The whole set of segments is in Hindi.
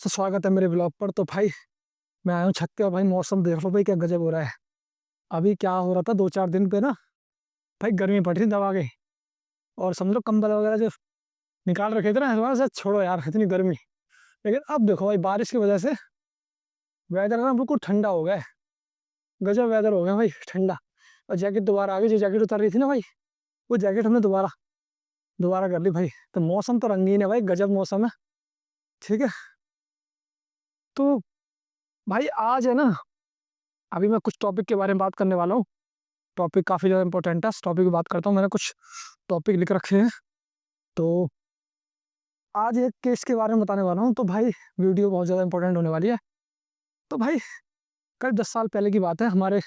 तो स्वागत है मेरे ब्लॉग पर। तो भाई मैं आया हूँ छत पे और भाई मौसम देख लो भाई क्या गजब हो रहा है। अभी क्या हो रहा था 2-4 दिन पे ना भाई गर्मी पड़ रही थी दबा के। और समझ लो कंबल वगैरह जो निकाल रखे थे ना हमारे साथ, छोड़ो यार इतनी गर्मी। लेकिन अब देखो भाई बारिश की वजह से वेदर ना बिल्कुल ठंडा हो गया है। गजब वेदर हो गया भाई ठंडा। और जैकेट दोबारा आ गई, जो जैकेट उतर रही थी ना भाई वो जैकेट हमने दोबारा दोबारा कर ली भाई। तो मौसम तो रंगीन है भाई, गजब मौसम है। ठीक है। तो भाई आज है ना, अभी मैं कुछ टॉपिक के बारे में बात करने वाला हूँ। टॉपिक काफ़ी ज़्यादा इंपॉर्टेंट है, इस टॉपिक की बात करता हूँ। मैंने कुछ टॉपिक लिख रखे हैं। तो आज एक केस के बारे में बताने वाला हूँ। तो भाई वीडियो बहुत ज़्यादा इंपॉर्टेंट होने वाली है। तो भाई करीब 10 साल पहले की बात है, हमारे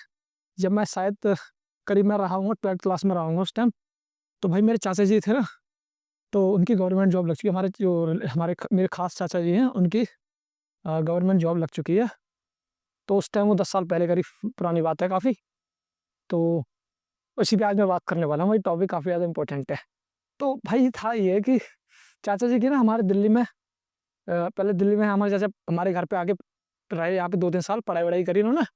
जब मैं शायद करीब मैं रहा हूँ 12th क्लास में रहा हूँ उस टाइम। तो भाई मेरे चाचा जी थे ना, तो उनकी गवर्नमेंट जॉब लग चुकी है। हमारे जो मेरे खास चाचा जी हैं उनकी गवर्नमेंट जॉब लग चुकी है। तो उस टाइम वो 10 साल पहले करीब पुरानी बात है काफ़ी। तो उसी पे आज मैं बात करने वाला हूँ। भाई टॉपिक काफ़ी ज़्यादा इंपॉर्टेंट है। तो भाई था ये कि चाचा जी की ना हमारे दिल्ली में पहले दिल्ली में हमारे चाचा हमारे घर पे आके रहे, यहाँ पे 2-3 साल पढ़ाई वढ़ाई करी उन्होंने।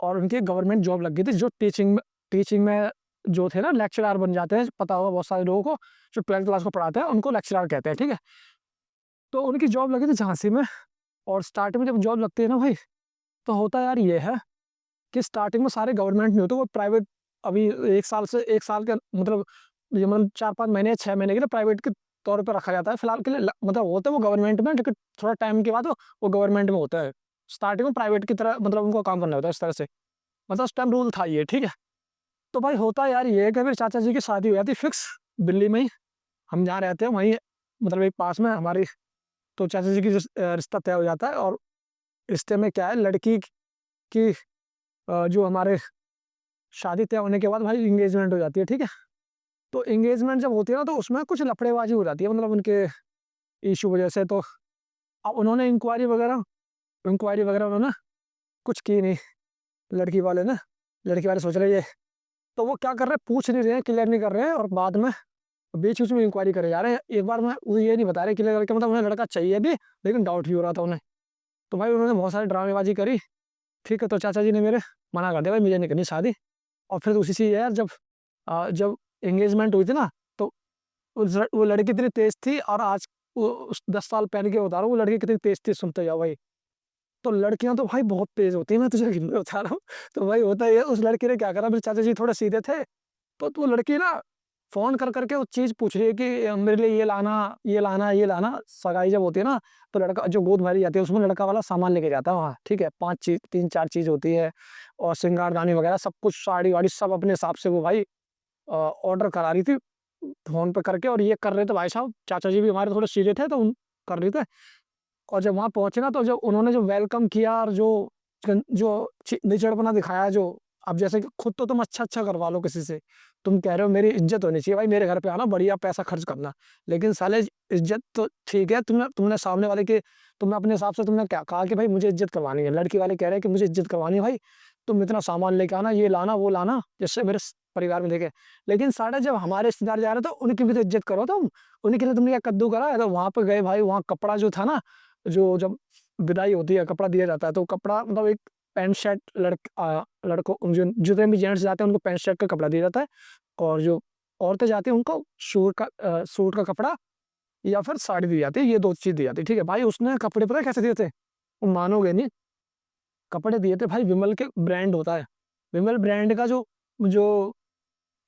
और उनकी गवर्नमेंट जॉब लग गई थी, जो टीचिंग में जो थे ना लेक्चरार बन जाते हैं, पता होगा बहुत सारे लोगों को। जो 12th क्लास को पढ़ाते हैं उनको लेक्चरार कहते हैं, ठीक है। तो उनकी जॉब लगी थी झांसी में। और स्टार्टिंग में जब जॉब लगती है ना भाई, तो होता यार ये है कि स्टार्टिंग में सारे गवर्नमेंट नहीं होते, वो प्राइवेट। अभी 1 साल के मतलब ये मतलब 4-5 महीने 6 महीने के लिए प्राइवेट के तौर पर रखा जाता है फिलहाल के लिए। मतलब होते हैं वो गवर्नमेंट में, लेकिन थोड़ा टाइम के बाद वो गवर्नमेंट में होता है। स्टार्टिंग में प्राइवेट की तरह मतलब उनको काम करना होता है इस तरह से। मतलब उस टाइम रूल था ये, ठीक है। तो भाई होता यार ये है कि मेरे चाचा जी की शादी हो जाती फिक्स दिल्ली में ही। हम जहाँ रहते हैं वहीं मतलब एक पास में हमारी। तो चाचा जी की रिश्ता तय हो जाता है। और रिश्ते में क्या है, लड़की की जो हमारे शादी तय होने के बाद भाई इंगेजमेंट हो जाती है, ठीक है। तो एंगेजमेंट जब होती है ना, तो उसमें कुछ लफड़ेबाजी हो जाती है मतलब उनके इशू वजह से। तो अब उन्होंने इंक्वायरी वगैरह उन्होंने कुछ की नहीं, लड़की वाले ने। लड़की वाले सोच रहे ये, तो वो क्या कर रहे हैं, पूछ नहीं रहे हैं, क्लियर नहीं कर रहे हैं। और बाद में बीच बीच में इंक्वायरी करे जा रहे हैं। एक बार में वो ये नहीं बता रहे क्लियर करके, मतलब उन्हें लड़का चाहिए भी, लेकिन डाउट भी हो रहा था उन्हें। तो भाई उन्होंने बहुत सारी ड्रामेबाजी करी, ठीक है। तो चाचा जी ने मेरे मना कर दिया, भाई मुझे नहीं करनी शादी। और फिर उसी से यार जब एंगेजमेंट हुई थी ना, तो वो लड़की इतनी तेज थी। और आज वो उस 10 साल पहले के बता रहा हूँ, वो लड़की कितनी तेज थी सुनते जाओ भाई। तो लड़कियां तो भाई बहुत तेज होती है, मैं तुझे बता रहा हूँ। तो भाई होता ही है, उस लड़की ने क्या करा, मेरे चाचा जी थोड़े सीधे थे। तो वो लड़की ना फोन कर करके वो चीज पूछ रही है कि मेरे लिए ये लाना, ये लाना, ये लाना। सगाई जब होती है ना, तो लड़का जो गोद भरी जाती है उसमें लड़का वाला सामान लेके जाता है वहाँ, ठीक है। 5 चीज 3-4 चीज होती है। और श्रृंगारदानी वगैरह सब कुछ, साड़ी वाड़ी सब अपने हिसाब से वो भाई ऑर्डर करा रही थी फ़ोन पे करके। और ये कर रहे थे भाई साहब, चाचा जी भी हमारे थोड़े सीधे थे तो उन कर रहे थे। और जब वहाँ पहुँचे ना, तो जब उन्होंने जो वेलकम किया और जो निचड़पना दिखाया, जो अब जैसे कि खुद तो तुम अच्छा-अच्छा करवा लो किसी से, तुम कह रहे हो मेरी इज़्ज़त होनी चाहिए भाई, मेरे घर पे आना, बढ़िया पैसा खर्च करना। लेकिन साले इज़्ज़त तो ठीक है, तुमने तुमने सामने वाले के तुमने अपने हिसाब से तुमने क्या कहा कि भाई मुझे इज़्ज़त करवानी है। लड़की वाले कह रहे हैं कि मुझे इज़्ज़त करवानी है भाई, तुम इतना सामान लेके आना, ये लाना, वो लाना, जिससे मेरे परिवार में देखे। लेकिन साले जब हमारे रिश्तेदार जा रहे तो उनकी भी तो इज़्ज़त करो तुम। उन्हीं के लिए तुमने क्या कद्दू करा है? तो वहाँ पे गए भाई, वहाँ कपड़ा जो था ना, जो जब विदाई होती है कपड़ा दिया जाता है, तो कपड़ा मतलब एक पैंट शर्ट लड़कों जो जितने भी जेंट्स जाते हैं उनको पैंट शर्ट का कपड़ा दिया जाता है। और जो औरतें जाती हैं उनको सूट का कपड़ा या फिर साड़ी दी जाती है, ये 2 चीज़ दी जाती है, ठीक है। भाई उसने कपड़े पता है कैसे दिए थे? मानोगे नहीं, कपड़े दिए थे भाई विमल के ब्रांड होता है। विमल ब्रांड का जो जो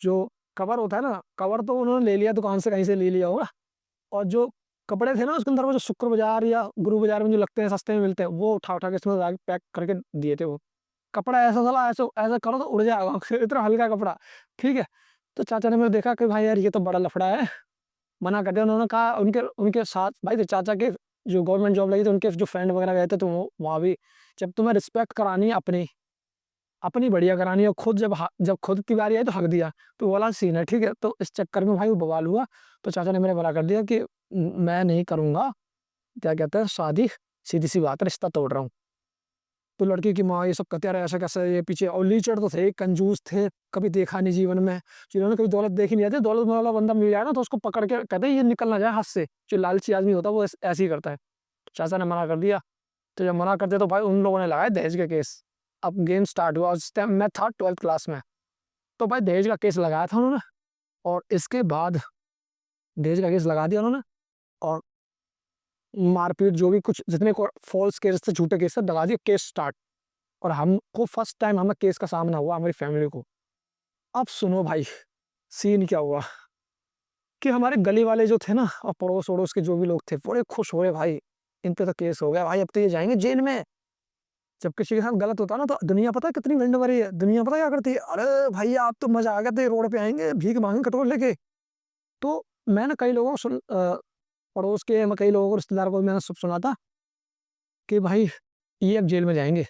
जो कवर होता है ना, कवर तो उन्होंने ले लिया दुकान से, कहीं से ले लिया होगा। और जो कपड़े थे ना उसके अंदर, वो जो शुक्र बाज़ार या गुरु बाज़ार में जो लगते हैं सस्ते में मिलते हैं, वो उठा-उठा के इसमें लाके पैक करके दिए थे वो। कपड़ा ऐसा साला ऐसे ऐसा करो तो उड़ जाएगा इतना हल्का कपड़ा, ठीक है। तो चाचा ने मेरे देखा कि भाई यार ये तो बड़ा लफड़ा है, मना कर दिया। उन्होंने कहा उनके उनके साथ भाई, तो चाचा के जो गवर्नमेंट जॉब लगी थी उनके जो फ्रेंड वगैरह गए थे, तो वो वहाँ भी, जब तुम्हें रिस्पेक्ट करानी है अपनी अपनी बढ़िया करानी है, खुद जब खुद की बारी आई तो हक दिया, तो वो वाला सीन है, ठीक है। तो इस चक्कर में भाई वो बवाल हुआ। तो चाचा ने मेरे मना कर दिया कि मैं नहीं करूँगा, क्या कहते हैं, शादी, सीधी-सी बात है, रिश्ता तोड़ रहा हूँ। तो लड़की की माँ ये सब कहते यार ऐसा कैसे, ये पीछे और लीचड़ तो थे, कंजूस थे, कभी देखा नहीं जीवन में, जिन्होंने कभी दौलत देखी नहीं आती। दौलत वाला बंदा मिल जाए ना तो उसको पकड़ के कहते हैं ये निकल ना जाए हाथ से। जो लालची आदमी होता है वो ऐसे ही करता है। चाचा ने मना कर दिया। तो जब मना करते तो भाई उन लोगों ने लगाया दहेज के केस। अब गेम स्टार्ट हुआ, उस टाइम मैं था 12th क्लास में। तो भाई दहेज का केस लगाया था उन्होंने, और इसके बाद दहेज का केस लगा दिया उन्होंने, और मारपीट जो भी कुछ जितने को फॉल्स केस थे, झूठे केस थे, दबा दिए, केस स्टार्ट। और हमको फर्स्ट टाइम हमें केस का सामना हुआ, हमारी फैमिली को। अब सुनो भाई, सीन क्या हुआ कि हमारे गली वाले जो थे ना, और पड़ोस वड़ोस के जो भी लोग थे, बड़े खुश हो रहे भाई, इन पे तो केस हो गया भाई, अब तो ये जाएंगे जेल में। जब किसी के साथ गलत होता है ना, तो दुनिया पता है कितनी गंड भरी है, दुनिया पता क्या करती है, अरे भैया आप तो मजा आ गया थे, रोड पे आएंगे भीख मांगे कटोरे लेके। तो मैंने कई लोगों को पड़ोस के, मैं कई लोगों को, रिश्तेदार को मैंने सब सुना था कि भाई ये अब जेल में जाएंगे।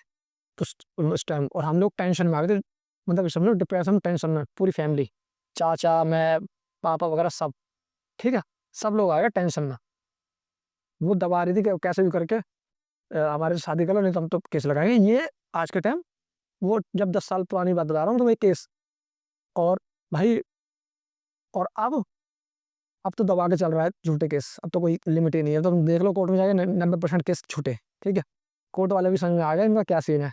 तो उस टाइम और हम लोग टेंशन में आ गए थे, मतलब समझ लो डिप्रेशन, टेंशन में पूरी फैमिली, चाचा, मैं, पापा वगैरह सब, ठीक है, सब लोग आ गए टेंशन में। वो दबा रही थी कि कैसे भी करके हमारे से शादी कर लो, नहीं तो हम तो केस लगाएंगे। ये आज के टाइम, वो जब 10 साल पुरानी बात बता रहा हूँ, तो वही केस। और भाई, और अब तो दबा के चल रहा है झूठे केस, अब तो कोई लिमिट ही नहीं है। तो तुम देख लो कोर्ट में जाके 90% केस छूटे, ठीक है। कोर्ट वाले भी समझ में आ गए इनका क्या सीन है।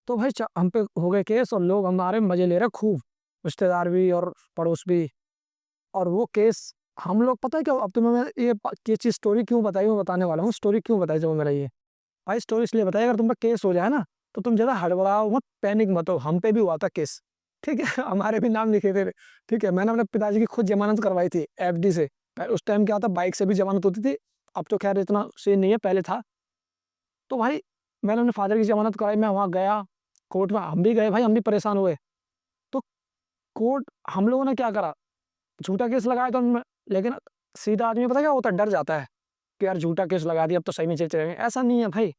तो भाई हम पे हो गए केस, और लोग हमारे मजे ले रहे खूब, रिश्तेदार भी और पड़ोस भी। और वो केस हम लोग, पता है क्या, अब तुम्हें मैं ये चीज स्टोरी क्यों बताई, मैं बताने वाला हूँ स्टोरी क्यों बताई जो मेरा ये। भाई स्टोरी इसलिए बताई, अगर तुम पे केस हो जाए ना, तो तुम ज़्यादा हड़बड़ाओ मत, पैनिक मत हो। हम पे भी हुआ था केस, ठीक है। हमारे भी नाम लिखे थे, ठीक है। मैंने अपने पिताजी की खुद जमानत करवाई थी एफडी से। उस टाइम क्या होता, बाइक से भी जमानत होती थी, अब तो खैर इतना सीन नहीं है, पहले था। तो भाई मैंने अपने फादर की जमानत कराई, मैं वहाँ गया कोर्ट में, हम भी गए भाई, हम भी परेशान हुए। तो कोर्ट, हम लोगों ने क्या करा, झूठा केस लगाया तो लेकिन सीधा आदमी पता क्या होता है, डर जाता है कि यार झूठा केस लगा दिया, अब तो सही में जेल चलेंगे। ऐसा नहीं है भाई,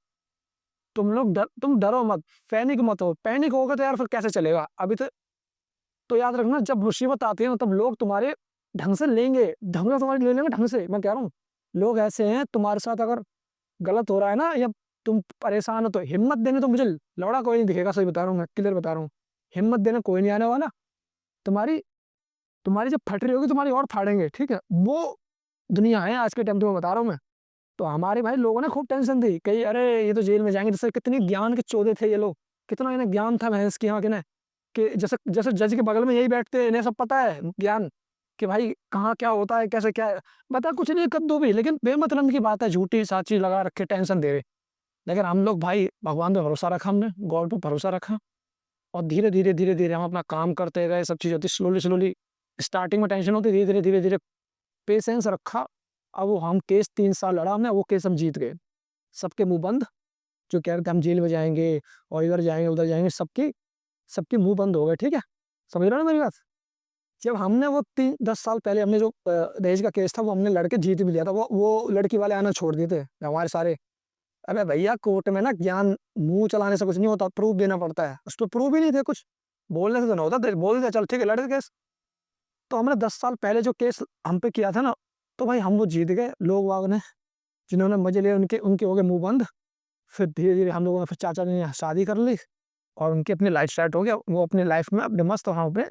तुम डरो मत, पैनिक मत हो। पैनिक होगा तो यार फिर कैसे चलेगा। अभी तो याद रखना, जब मुसीबत आती है ना, तब लोग तुम्हारे ढंग से लेंगे, ढंग से तुम्हारे ले लेंगे, ढंग से। मैं कह रहा हूँ, लोग ऐसे हैं तुम्हारे साथ, अगर गलत हो रहा है ना, या तुम परेशान हो, तो हिम्मत देने तो मुझे लौड़ा कोई नहीं दिखेगा, सही बता रहा हूँ मैं, क्लियर बता रहा हूँ। हिम्मत देने कोई नहीं आने वाला। तुम्हारी तुम्हारी जब फट रही होगी, तुम्हारी और फाड़ेंगे, ठीक है। वो दुनिया है आज के टाइम, तुम्हें बता रहा हूँ मैं। तो हमारे भाई लोगों ने खूब टेंशन दी, कही अरे ये तो जेल में जाएंगे। जैसे कितनी ज्ञान के चौधे थे ये लोग, कितना इन्हें ज्ञान था भैंस की यहाँ के ने, कि जैसे जैसे जज के बगल में यही बैठते हैं, इन्हें सब पता है ज्ञान, कि भाई कहाँ क्या होता है, कैसे क्या है। बता कुछ नहीं, कद्दू भी, लेकिन बेमतलब की बात है, झूठी साची लगा रखे, टेंशन दे रहे। लेकिन हम लोग भाई भगवान पे भरोसा रखा, हमने गॉड पे भरोसा रखा, और धीरे धीरे धीरे धीरे हम अपना काम करते गए। सब चीज़ होती स्लोली स्लोली, स्टार्टिंग में टेंशन होती, धीरे धीरे धीरे धीरे पेशेंस रखा। अब वो हम केस 3 साल लड़ा हमने, वो केस हम जीत गए। सबके मुंह बंद, जो कह रहे थे हम जेल में जाएंगे और इधर जाएंगे उधर जाएंगे, सबकी सबके मुंह बंद हो गए, ठीक है। समझ रहे हो ना मेरी बात। जब हमने वो 10 साल पहले हमने जो दहेज का केस था, वो हमने लड़के जीत भी लिया था। वो लड़की वाले आना छोड़ दिए थे हमारे सारे। अबे भैया कोर्ट में ना ज्ञान मुंह चलाने से कुछ नहीं होता, प्रूफ देना पड़ता है। उस पर प्रूफ ही नहीं थे कुछ, बोलने से तो ना होता, बोल दिया चल ठीक है लड़ दे केस। तो हमने 10 साल पहले जो केस हम पे किया था ना, तो भाई हम वो जीत गए। लोग वाग ने जिन्होंने मजे लिए, उनके उनके हो गए मुंह बंद। फिर धीरे धीरे हम लोगों ने, फिर चाचा ने शादी कर ली, और उनकी अपनी लाइफ स्टार्ट हो गया, वो अपनी लाइफ में अपने मस्त वहाँ पे।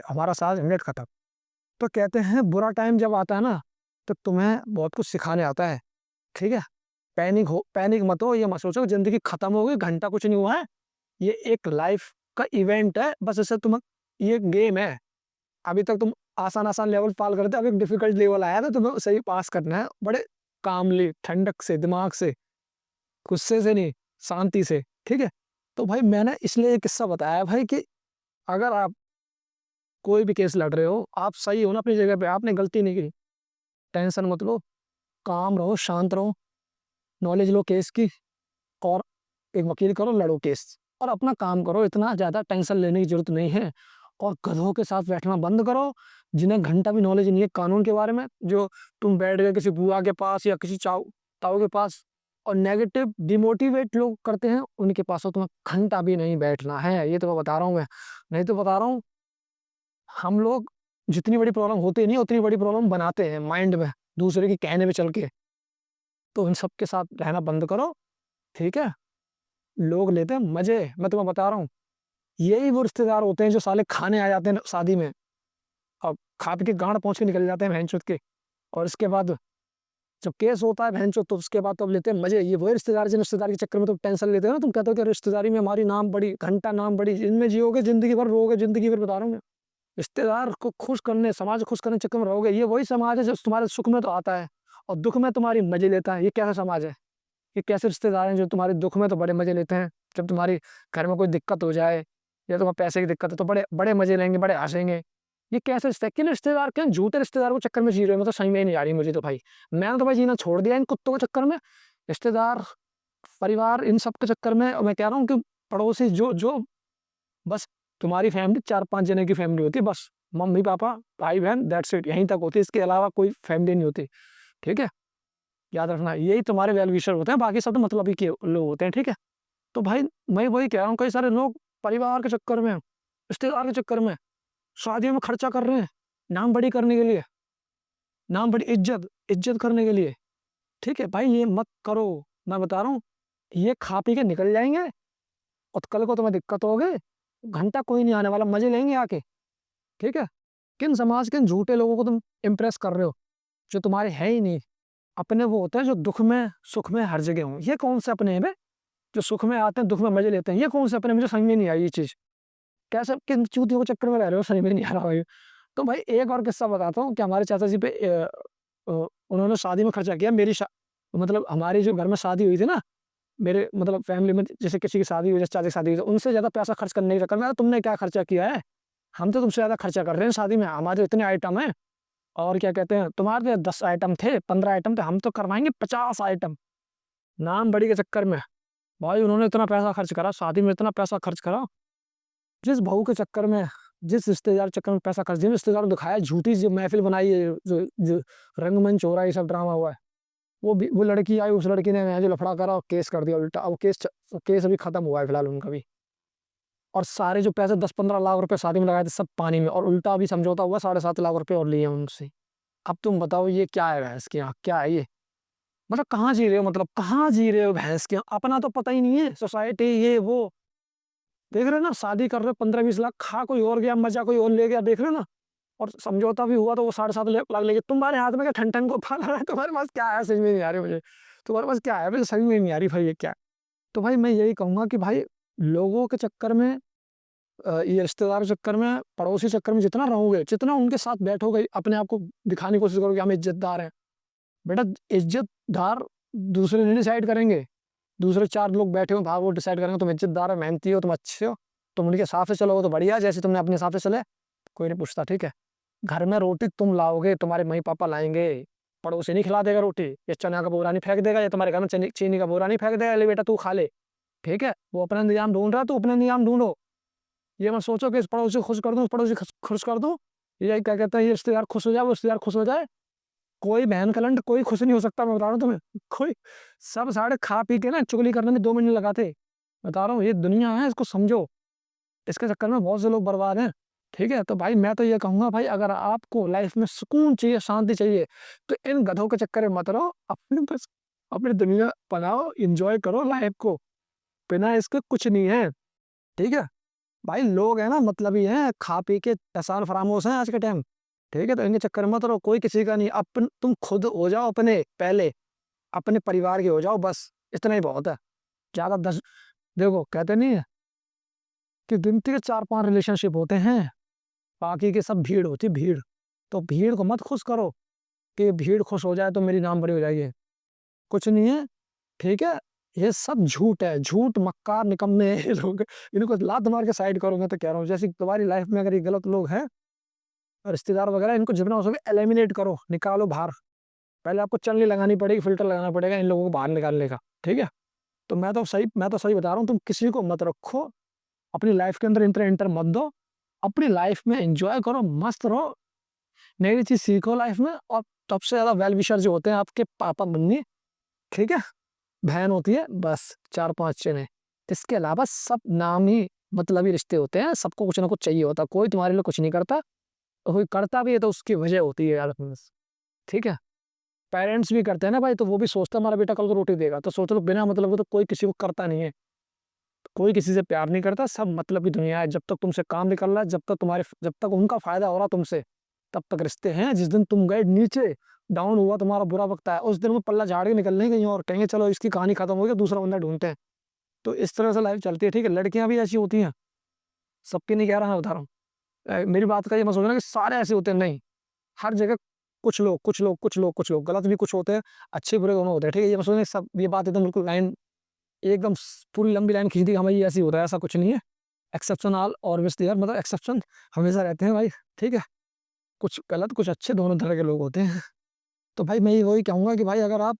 हमारा साथ झंझट खत्म। तो कहते हैं बुरा टाइम जब आता है ना, तो तुम्हें बहुत कुछ सिखाने आता है, ठीक है। पैनिक मत हो, ये मत सोचो जिंदगी खत्म हो गई, घंटा कुछ नहीं हुआ है। ये एक लाइफ का इवेंट है बस, इसे तुम, ये गेम है। अभी तक तुम आसान आसान लेवल पार करते, अब एक डिफिकल्ट लेवल आया, तो तुम्हें सही पास करना है, बड़े कामली, ठंडक से, दिमाग से, गुस्से से नहीं, शांति से, ठीक है। तो भाई मैंने इसलिए एक किस्सा बताया भाई, कि अगर आप कोई भी केस लड़ रहे हो, आप सही हो ना अपनी जगह पे, आपने गलती नहीं की, टेंशन मत लो, काम रहो, शांत रहो, नॉलेज लो केस की, और एक वकील करो, लड़ो केस, और अपना काम करो। इतना ज़्यादा टेंशन लेने की जरूरत नहीं है। और गधों के साथ बैठना बंद करो, जिन्हें घंटा भी नॉलेज नहीं है कानून के बारे में। जो तुम बैठ गए किसी बुआ के पास या किसी ताऊ के पास, और नेगेटिव डिमोटिवेट लोग करते हैं, उनके पास तो तुम्हें घंटा भी नहीं बैठना है। ये तो मैं बता रहा हूँ मैं, नहीं तो बता रहा हूँ, हम लोग जितनी बड़ी प्रॉब्लम होती नहीं, उतनी बड़ी प्रॉब्लम बनाते हैं माइंड में, दूसरे के कहने में चल के। तो इन सब के साथ रहना बंद करो, ठीक है। लोग लेते हैं मजे, मैं तुम्हें बता रहा हूँ। यही वो रिश्तेदार होते हैं जो साले खाने आ जाते हैं शादी में, और खा पी के गांड पहुंच के निकल जाते हैं भैंचोद के। और इसके बाद जब केस होता है भैंचो तो उसके बाद तो अब लेते हैं मजे। ये वही रिश्तेदार जिन रिश्तेदार के चक्कर में तो टेंशन लेते हो ना, तुम कहते हो कि रिश्तेदारी में हमारी नाम बड़ी, घंटा नाम बड़ी, इनमें जियोगे जिंदगी भर, रोगे जिंदगी भर, बता रहा हूँ मैं। रिश्तेदार को खुश करने, समाज को खुश करने के चक्कर में रहोगे। ये वही समाज है जो तुम्हारे सुख में तो आता है और दुख में तुम्हारी मजे लेता है। ये कैसा समाज है? ये कैसे रिश्तेदार हैं जो तुम्हारे दुख में तो बड़े मजे लेते हैं, जब तुम्हारी घर में कोई दिक्कत हो जाए या तुम्हें पैसे की दिक्कत है तो बड़े बड़े मजे लेंगे, बड़े हंसेंगे। ये कैसे रिश्ते, किन रिश्तेदार, किन झूठे रिश्तेदारों के चक्कर में जी रहे हो? मतलब समझ में ही नहीं आ रही मुझे तो भाई। मैंने तो भाई जीना छोड़ दिया इन कुत्तों के चक्कर में, रिश्तेदार, परिवार, इन सब के चक्कर में। और मैं कह रहा हूँ कि पड़ोसी जो जो बस तुम्हारी फैमिली 4-5 जने की फैमिली होती है, बस मम्मी पापा भाई बहन, दैट्स इट, यहीं तक होती है। इसके अलावा कोई फैमिली नहीं होती, ठीक है? याद रखना, यही तुम्हारे वेल विशर होते हैं, बाकी सब तो मतलबी के लोग होते हैं, ठीक है? तो भाई मैं वही कह रहा हूँ, कई सारे लोग परिवार के चक्कर में, रिश्तेदार के चक्कर में शादियों में खर्चा कर रहे हैं, नाम बड़ी करने के लिए, नाम बड़ी, इज्जत इज्जत करने के लिए, ठीक है भाई? ये मत करो, मैं बता रहा हूँ। ये खा पी के निकल जाएंगे और कल को तुम्हें दिक्कत होगी, घंटा कोई नहीं आने वाला, मजे लेंगे आके, ठीक है? किन समाज के झूठे लोगों को तुम इम्प्रेस कर रहे हो, जो तुम्हारे है ही नहीं। अपने वो होते हैं जो दुख में सुख में हर जगह हों। ये कौन से अपने हैं बे, जो सुख में आते हैं दुख में मजे लेते हैं? ये कौन से अपने, मुझे समझ में नहीं आई ये चीज़। कैसे किन चूतियों के चक्कर में रह रहे हो, समझ में नहीं आ रहा भाई। तो भाई एक और किस्सा बताता हूँ कि हमारे चाचा जी पे उन्होंने शादी में खर्चा किया। मतलब हमारी जो घर में शादी हुई थी ना, मेरे मतलब फैमिली में जैसे किसी की शादी हुई, जैसे चाचा की शादी हुई, तो उनसे ज़्यादा पैसा खर्च करने के चक्कर में, तुमने क्या खर्चा किया है, हम तो तुमसे ज़्यादा खर्चा कर रहे हैं शादी में, हमारे इतने आइटम हैं। और क्या कहते हैं, तुम्हारे 10 आइटम थे, 15 आइटम थे, हम तो करवाएंगे 50 आइटम, नाम बड़ी के चक्कर में। भाई उन्होंने इतना पैसा खर्च करा शादी में, इतना पैसा खर्च करा, जिस बहू के चक्कर में, जिस रिश्तेदार के चक्कर में पैसा खर्च, जिन रिश्तेदारों ने दिखाया, झूठी जो महफिल बनाई है, जो रंगमंच हो रहा है, ये सब ड्रामा हुआ है, वो लड़की आई, उस लड़की ने जो लफड़ा करा और केस कर दिया उल्टा। अब केस अभी खत्म हुआ है फिलहाल उनका भी। और सारे जो पैसे 10-15 लाख रुपए शादी में लगाए थे, सब पानी में, और उल्टा अभी समझौता हुआ, 7.5 लाख रुपए और लिए हैं उनसे। अब तुम बताओ ये क्या है भैंस की आँख, क्या है ये? मतलब कहाँ जी रहे हो, मतलब कहाँ जी रहे हो भैंस की आँख? अपना तो पता ही नहीं है, सोसाइटी ये वो। देख रहे हो ना, शादी कर रहे हो, 15-20 लाख, खा कोई और गया, मजा कोई और ले गया, देख रहे हो ना? और समझौता भी हुआ तो वो 7.5 लाख ले गए। तुम्हारे हाथ में क्या ठन-ठन को फल है? तुम्हारे पास क्या है, समझ में नहीं आ रही मुझे। तुम्हारे पास क्या है, मुझे समझ में नहीं आ रही भाई ये क्या है? तो भाई मैं यही कहूँगा कि भाई लोगों के चक्कर में, ये रिश्तेदार के चक्कर में, पड़ोसी के चक्कर में जितना रहोगे, जितना उनके साथ बैठोगे, अपने आप को दिखाने की कोशिश करोगे हम इज्जतदार हैं। बेटा इज्जतदार दूसरे नहीं डिसाइड करेंगे, दूसरे 4 लोग बैठे हो बाहर, वो डिसाइड करेंगे तुम इज्जतदार हो, मेहनती हो, तुम अच्छे हो, तुम उनके हिसाब से चलोगे तो बढ़िया, जैसे तुमने अपने हिसाब से चले, कोई नहीं पूछता, ठीक है? घर में रोटी तुम लाओगे, तुम्हारे मम्मी पापा लाएंगे, पड़ोसी नहीं खिला देगा रोटी, या चना का बोरा नहीं फेंक देगा, या तुम्हारे घर में चीनी का बोरा नहीं फेंक देगा, ले बेटा तू खा ले, ठीक है? वो अपना इंतजाम ढूंढ रहा है, तो अपना इंतजाम ढूंढो। ये मत सोचो कि इस पड़ोसी को खुश कर दूं, उस पड़ोसी को खुश कर दूं, ये क्या कहते हैं, ये रिश्तेदार खुश हो जाए, वो रिश्तेदार खुश हो जाए। कोई बहन कलंट कोई खुश नहीं हो सकता, मैं बता रहा हूँ तुम्हें। कोई, सब सारे खा पी के ना चुगली करने में 2 मिनट लगाते। बता रहा हूँ, ये दुनिया है, इसको समझो। इसके चक्कर में बहुत से लोग बर्बाद हैं, ठीक है? तो भाई मैं तो ये कहूँगा भाई, अगर आपको लाइफ में सुकून चाहिए, शांति चाहिए, तो इन गधों के चक्कर में मत रहो, अपने बस अपनी दुनिया बनाओ, एन्जॉय करो लाइफ को, बिना इसके कुछ नहीं है, ठीक है? भाई लोग हैं ना मतलबी हैं, खा पी के एहसान फरामोश हैं आज के टाइम, ठीक है? तो इनके चक्कर में मत रहो, कोई किसी का नहीं, तुम खुद हो जाओ अपने, पहले अपने परिवार के हो जाओ, बस इतना ही बहुत है। ज़्यादा 10, देखो कहते नहीं है कि गिनती के 4-5 रिलेशनशिप होते हैं, बाकी के सब भीड़ होती है, भीड़। तो भीड़ को मत खुश करो कि भीड़ खुश हो जाए तो मेरी नाम बड़ी हो जाएगी, कुछ नहीं है, ठीक है? ये सब झूठ है, झूठ, मक्कार, निकम्मे ये लोग। इनको लात मार के साइड करो, मैं तो कह रहा हूँ। जैसे तुम्हारी लाइफ में अगर ये गलत लोग हैं, रिश्तेदार वगैरह, इनको जितना हो सके एलिमिनेट करो, निकालो बाहर। पहले आपको चलनी लगानी पड़ेगी, फिल्टर लगाना पड़ेगा इन लोगों को बाहर निकालने का, ठीक है? तो मैं तो सही बता रहा हूँ, तुम किसी को मत रखो, अपनी लाइफ के अंदर एंटर मत दो, अपनी लाइफ में एंजॉय करो, मस्त रहो, नई चीज़ सीखो लाइफ में। और सबसे ज़्यादा वेल विशर जो होते हैं आपके पापा मम्मी, ठीक है? बहन होती है, बस 4-5 जने। इसके अलावा सब नामी मतलबी रिश्ते होते हैं, सबको कुछ ना कुछ चाहिए होता है, कोई तुम्हारे लिए कुछ नहीं करता, और कोई करता भी है तो उसकी वजह होती है यार, ठीक है? पेरेंट्स भी करते हैं ना भाई, तो वो भी सोचता है हमारा बेटा कल को रोटी देगा, तो सोच लो बिना मतलब के तो कोई किसी को करता नहीं है, कोई किसी से प्यार नहीं करता, सब मतलब की दुनिया है। जब तक तुमसे काम निकल रहा है, जब तक उनका फायदा हो रहा तुमसे, तब तक रिश्ते हैं। जिस दिन तुम गए नीचे, डाउन हुआ, तुम्हारा बुरा वक़्त आया, उस दिन वो पल्ला झाड़ के निकलने कहीं और, कहेंगे चलो इसकी कहानी खत्म हो गई, दूसरा बंदा ढूँढते हैं। तो इस तरह से लाइफ़ चलती है, ठीक है? लड़कियाँ भी ऐसी होती हैं, सबकी नहीं कह रहा, मैं बता रहा हूँ। मेरी बात का ये मत सोचना कि सारे ऐसे होते हैं, नहीं। हर जगह कुछ लोग गलत भी कुछ होते हैं, अच्छे-बुरे दोनों होते हैं, ठीक है? ये मत सोचना सब ये बात एकदम बिल्कुल लाइन एकदम पूरी लंबी लाइन खींच दी, हमें ये ऐसे ही होता है, ऐसा कुछ नहीं है। एक्सेप्शन ऑल ऑलवेज़ देयर, मतलब एक्सेप्शन हमेशा रहते हैं भाई, ठीक है? कुछ गलत, कुछ अच्छे, दोनों तरह के लोग होते हैं। तो भाई मैं ये वही कहूँगा कि भाई अगर आप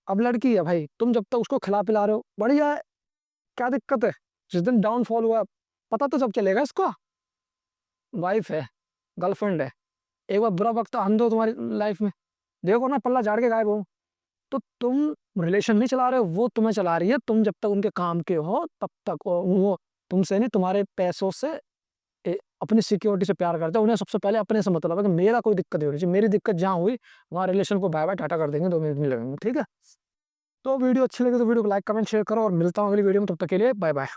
अब लड़की है भाई, तुम जब तक उसको खिला-पिला रहे हो, बढ़िया है, क्या दिक्कत है? जिस दिन डाउनफॉल हुआ, पता तो सब चलेगा इसको, वाइफ़ है, गर्लफ्रेंड है, एक बार बुरा वक़्त आने दो तुम्हारी लाइफ़ में, देखो ना पल्ला झाड़ के गायब हो। तो तुम रिलेशन नहीं चला रहे हो, वो तुम्हें चला रही है, तुम जब तक उनके काम के हो तब तक वो तुमसे नहीं, तुम्हारे पैसों से अपनी सिक्योरिटी से प्यार करते हैं, उन्हें सबसे पहले अपने से मतलब है कि मेरा कोई दिक्कत नहीं होनी चाहिए, मेरी दिक्कत जहाँ हुई, वहाँ रिलेशन को बाय-बाय टाटा कर देंगे, 2 मिनट नहीं लगेंगे, ठीक है? तो वीडियो अच्छी लगी तो वीडियो को लाइक, कमेंट, शेयर करो और मिलता हूँ अगली वीडियो में, तब तक के लिए बाय-बाय।